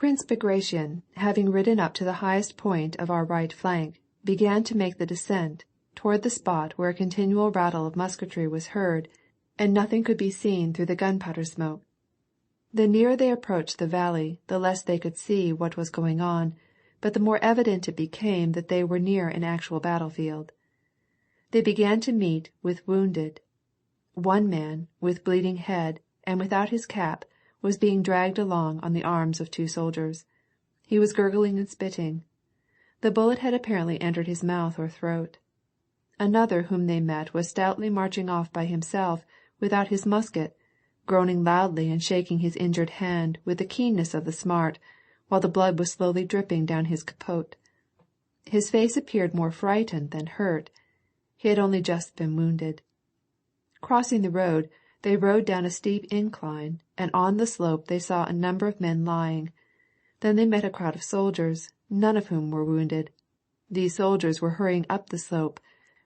Prince Bagration, having ridden up to the highest point of our right flank, began to make the descent toward the spot where a continual rattle of musketry was heard, and nothing could be seen through the gunpowder smoke. The nearer they approached the valley, the less they could see what was going on, but the more evident it became that they were near an actual battlefield. They began to meet with wounded. One man, with bleeding head and without his cap, was being dragged along on the arms of two soldiers. He was gurgling and spitting. The bullet had apparently entered his mouth or throat. Another whom they met was stoutly marching off by himself, without his musket, groaning loudly and shaking his injured hand with the keenness of the smart, while the blood was slowly dripping down his capote. His face appeared more frightened than hurt. He had only just been wounded. Crossing the road, they rode down a steep incline, and on the slope they saw a number of men lying. Then they met a crowd of soldiers, none of whom were wounded. These soldiers were hurrying up the slope,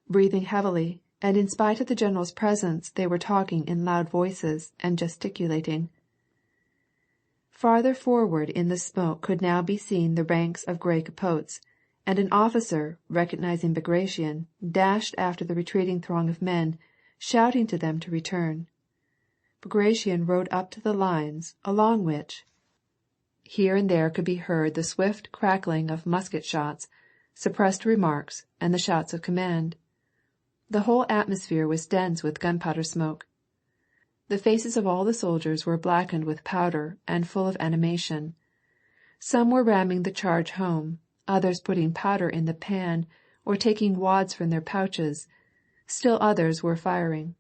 breathing heavily, and in spite of the general's presence they were talking in loud voices and gesticulating. Farther forward in the smoke could now be seen the ranks of grey capotes, and an officer, recognizing Bagration, dashed after the retreating throng of men, shouting to them to return. Bagration rode up to the lines, along which here and there could be heard the swift crackling of musket shots, suppressed remarks, and the shouts of command. The whole atmosphere was dense with gunpowder smoke. The faces of all the soldiers were blackened with powder and full of animation. Some were ramming the charge home, others putting powder in the pan or taking wads from their pouches. Still others were firing.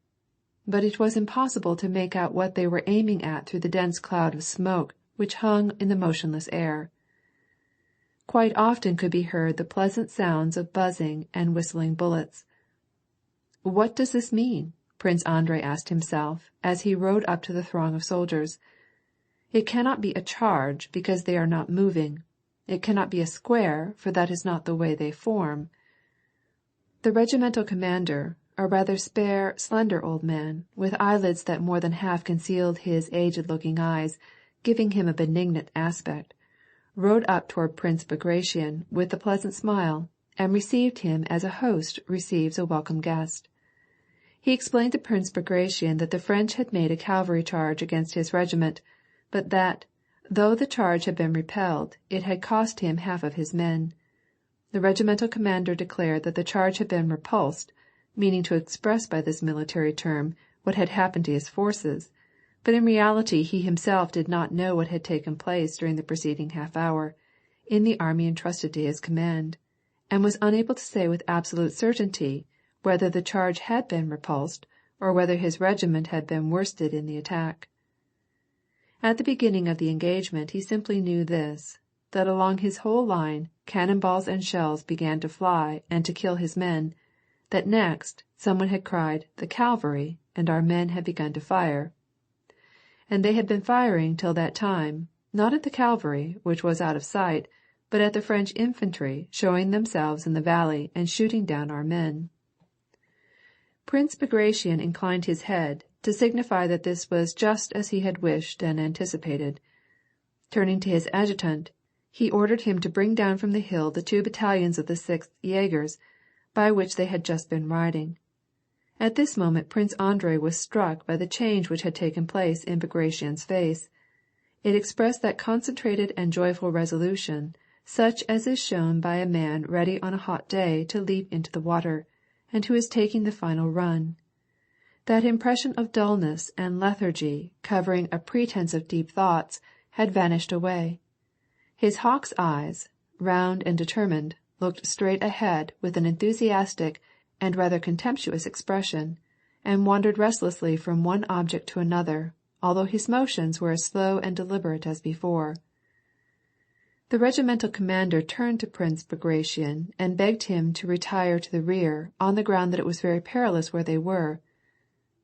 But it was impossible to make out what they were aiming at through the dense cloud of smoke which hung in the motionless air. Quite often could be heard the pleasant sounds of buzzing and whistling bullets. What does this mean? Prince Andrei asked himself as he rode up to the throng of soldiers. It cannot be a charge because they are not moving. It cannot be a square, for that is not the way they form. The regimental commander, a rather spare, slender old man, with eyelids that more than half concealed his aged-looking eyes, giving him a benignant aspect, rode up toward Prince Bagration with a pleasant smile, and received him as a host receives a welcome guest. He explained to Prince Bagration that the French had made a cavalry charge against his regiment, but that, though the charge had been repelled, it had cost him half of his men. The regimental commander declared that the charge had been repulsed, meaning to express by this military term what had happened to his forces, but in reality he himself did not know what had taken place during the preceding half-hour, in the army entrusted to his command, and was unable to say with absolute certainty whether the charge had been repulsed, or whether his regiment had been worsted in the attack. At the beginning of the engagement he simply knew this, that along his whole line cannon-balls and shells began to fly and to kill his men, that next someone had cried, "The cavalry," and our men had begun to fire. And they had been firing till that time, not at the cavalry, which was out of sight, but at the French infantry showing themselves in the valley and shooting down our men. Prince Bagration inclined his head to signify that this was just as he had wished and anticipated. Turning to his adjutant, he ordered him to bring down from the hill the 2 battalions of the 6th Jaegers, by which they had just been riding. At this moment Prince Andrei was struck by the change which had taken place in Bagration's face. It expressed that concentrated and joyful resolution, such as is shown by a man ready on a hot day to leap into the water, and who is taking the final run. That impression of dullness and lethargy covering a pretense of deep thoughts had vanished away. His hawk's eyes, round and determined, looked straight ahead with an enthusiastic and rather contemptuous expression, and wandered restlessly from one object to another, although his motions were as slow and deliberate as before. The regimental commander turned to Prince Bagration and begged him to retire to the rear on the ground that it was very perilous where they were.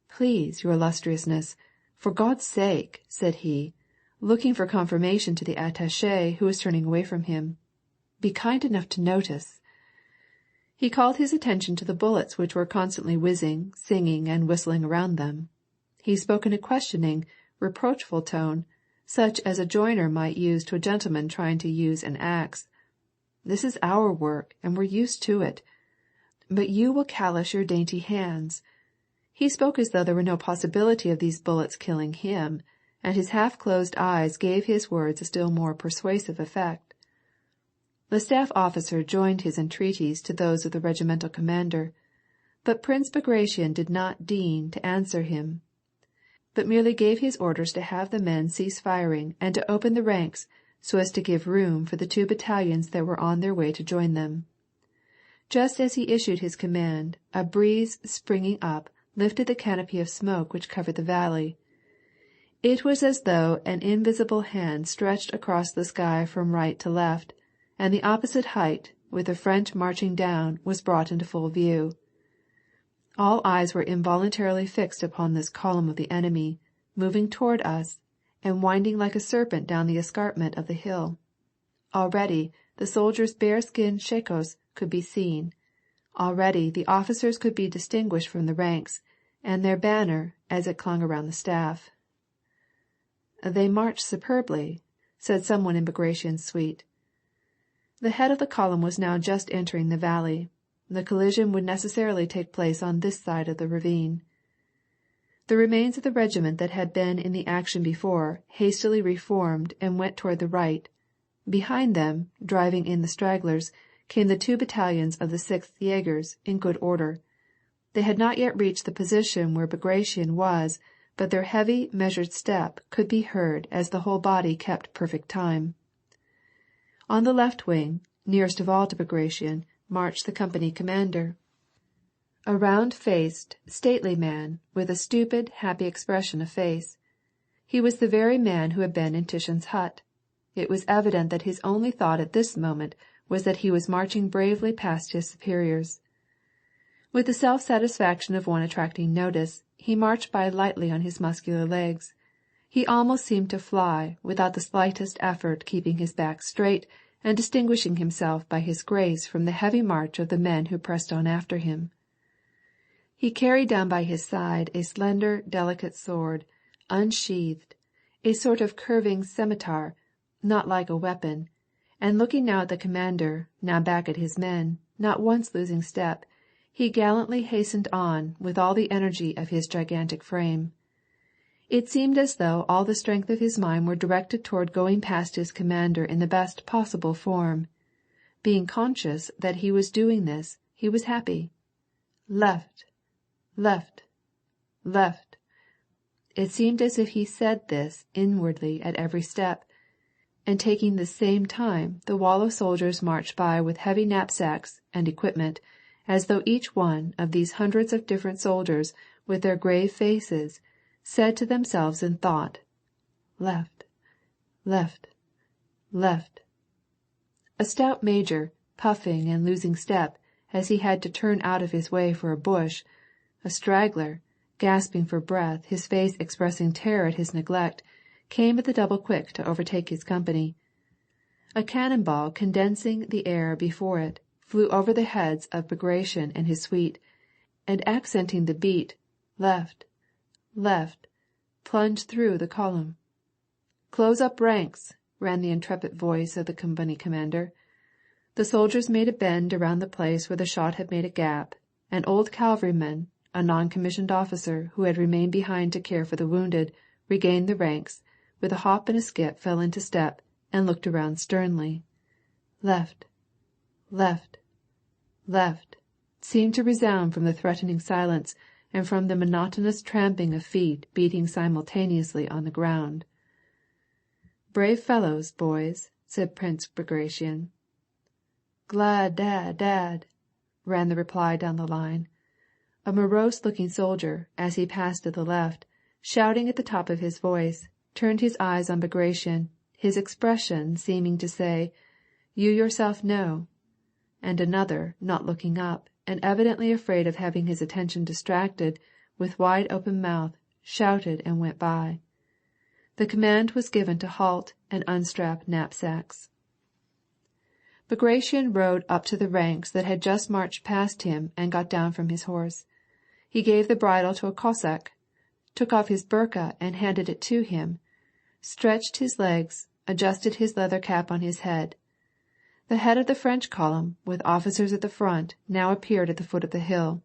"Please, your illustriousness, for God's sake," said he, looking for confirmation to the attaché who was turning away from him, "be kind enough to notice." He called his attention to the bullets which were constantly whizzing, singing, and whistling around them. He spoke in a questioning, reproachful tone, such as a joiner might use to a gentleman trying to use an axe. This is our work, and we're used to it. But you will callous your dainty hands. He spoke as though there were no possibility of these bullets killing him, and his half-closed eyes gave his words a still more persuasive effect. The staff officer joined his entreaties to those of the regimental commander, but Prince Bagration did not deign to answer him, but merely gave his orders to have the men cease firing and to open the ranks so as to give room for the 2 battalions that were on their way to join them. Just as he issued his command, a breeze springing up lifted the canopy of smoke which covered the valley. It was as though an invisible hand stretched across the sky from right to left, and the opposite height, with the French marching down, was brought into full view. All eyes were involuntarily fixed upon this column of the enemy, moving toward us, and winding like a serpent down the escarpment of the hill. Already the soldiers' bearskin shakos could be seen. Already the officers could be distinguished from the ranks, and their banner as it clung around the staff. "They march superbly," said someone in Bagration's suite. The head of the column was now just entering the valley. The collision would necessarily take place on this side of the ravine. The remains of the regiment that had been in the action before hastily reformed and went toward the right. Behind them, driving in the stragglers, came the 2 battalions of the 6th Jaegers in good order. They had not yet reached the position where Bagration was, but their heavy, measured step could be heard as the whole body kept perfect time. On the left wing, nearest of all to Bagration, marched the company commander, a round-faced, stately man with a stupid, happy expression of face. He was the very man who had been in Titian's hut. It was evident that his only thought at this moment was that he was marching bravely past his superiors. With the self-satisfaction of one attracting notice, he marched by lightly on his muscular legs. He almost seemed to fly, without the slightest effort keeping his back straight and distinguishing himself by his grace from the heavy march of the men who pressed on after him. He carried down by his side a slender, delicate sword, unsheathed, a sort of curving scimitar, not like a weapon, and looking now at the commander, now back at his men, not once losing step, he gallantly hastened on with all the energy of his gigantic frame. It seemed as though all the strength of his mind were directed toward going past his commander in the best possible form. Being conscious that he was doing this, he was happy. Left, left, left. It seemed as if he said this inwardly at every step, and taking the same time the wall of soldiers marched by with heavy knapsacks and equipment, as though each one of these hundreds of different soldiers with their grave faces said to themselves in thought, "Left, left, left." A stout major, puffing and losing step as he had to turn out of his way for a bush, a straggler, gasping for breath, his face expressing terror at his neglect, came at the double quick to overtake his company. A cannonball condensing the air before it flew over the heads of Bagration and his suite, and accenting the beat, "Left, left," plunged through the column. "Close up ranks," ran the intrepid voice of the company commander. The soldiers made a bend around the place where the shot had made a gap. An old cavalryman, a non-commissioned officer who had remained behind to care for the wounded, regained the ranks, with a hop and a skip fell into step, and looked around sternly. "Left, left, left," seemed to resound from the threatening silence and from the monotonous tramping of feet beating simultaneously on the ground. "Brave fellows, boys," said Prince Bagration. "Glad, dad," ran the reply down the line. A morose-looking soldier, as he passed to the left, shouting at the top of his voice, turned his eyes on Bagration, his expression seeming to say, "You yourself know," and another, not looking up, and evidently afraid of having his attention distracted, with wide open mouth, shouted and went by. The command was given to halt and unstrap knapsacks. Bagration rode up to the ranks that had just marched past him and got down from his horse. He gave the bridle to a Cossack, took off his burka and handed it to him, stretched his legs, adjusted his leather cap on his head. The head of the French column, with officers at the front, now appeared at the foot of the hill.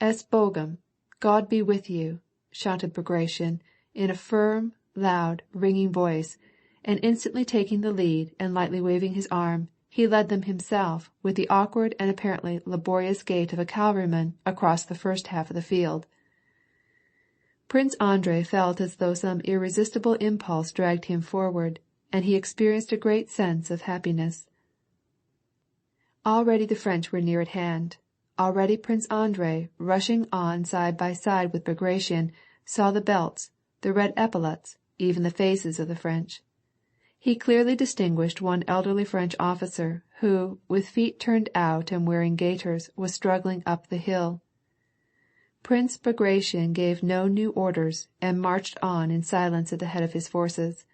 Es Bogum, God be with you, shouted Bagration in a firm, loud, ringing voice, and instantly taking the lead and lightly waving his arm, he led them himself, with the awkward and apparently laborious gait of a cavalryman, across the first half of the field. Prince Andrei felt as though some irresistible impulse dragged him forward, and he experienced a great sense of happiness. Already the French were near at hand. Already Prince Andrei, rushing on side by side with Bagration, saw the belts, the red epaulets, even the faces of the French. He clearly distinguished one elderly French officer, who, with feet turned out and wearing gaiters, was struggling up the hill. Prince Bagration gave no new orders, and marched on in silence at the head of his forces.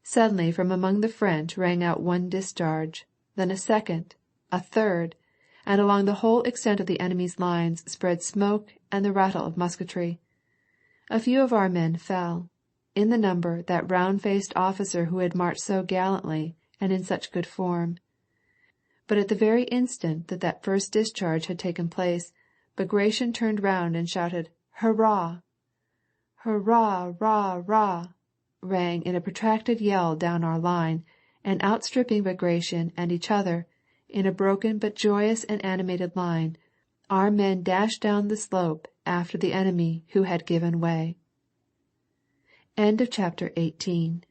Suddenly from among the French rang out one discharge, then a second, a third, and along the whole extent of the enemy's lines spread smoke and the rattle of musketry. A few of our men fell. In the number, that round-faced officer who had marched so gallantly and in such good form. But at the very instant that first discharge had taken place, Bagration turned round and shouted, "Hurrah!" "Hurrah, rah, rah!" rang in a protracted yell down our line, and outstripping Bagration and each other, in a broken but joyous and animated line, our men dashed down the slope after the enemy who had given way. End of chapter 18.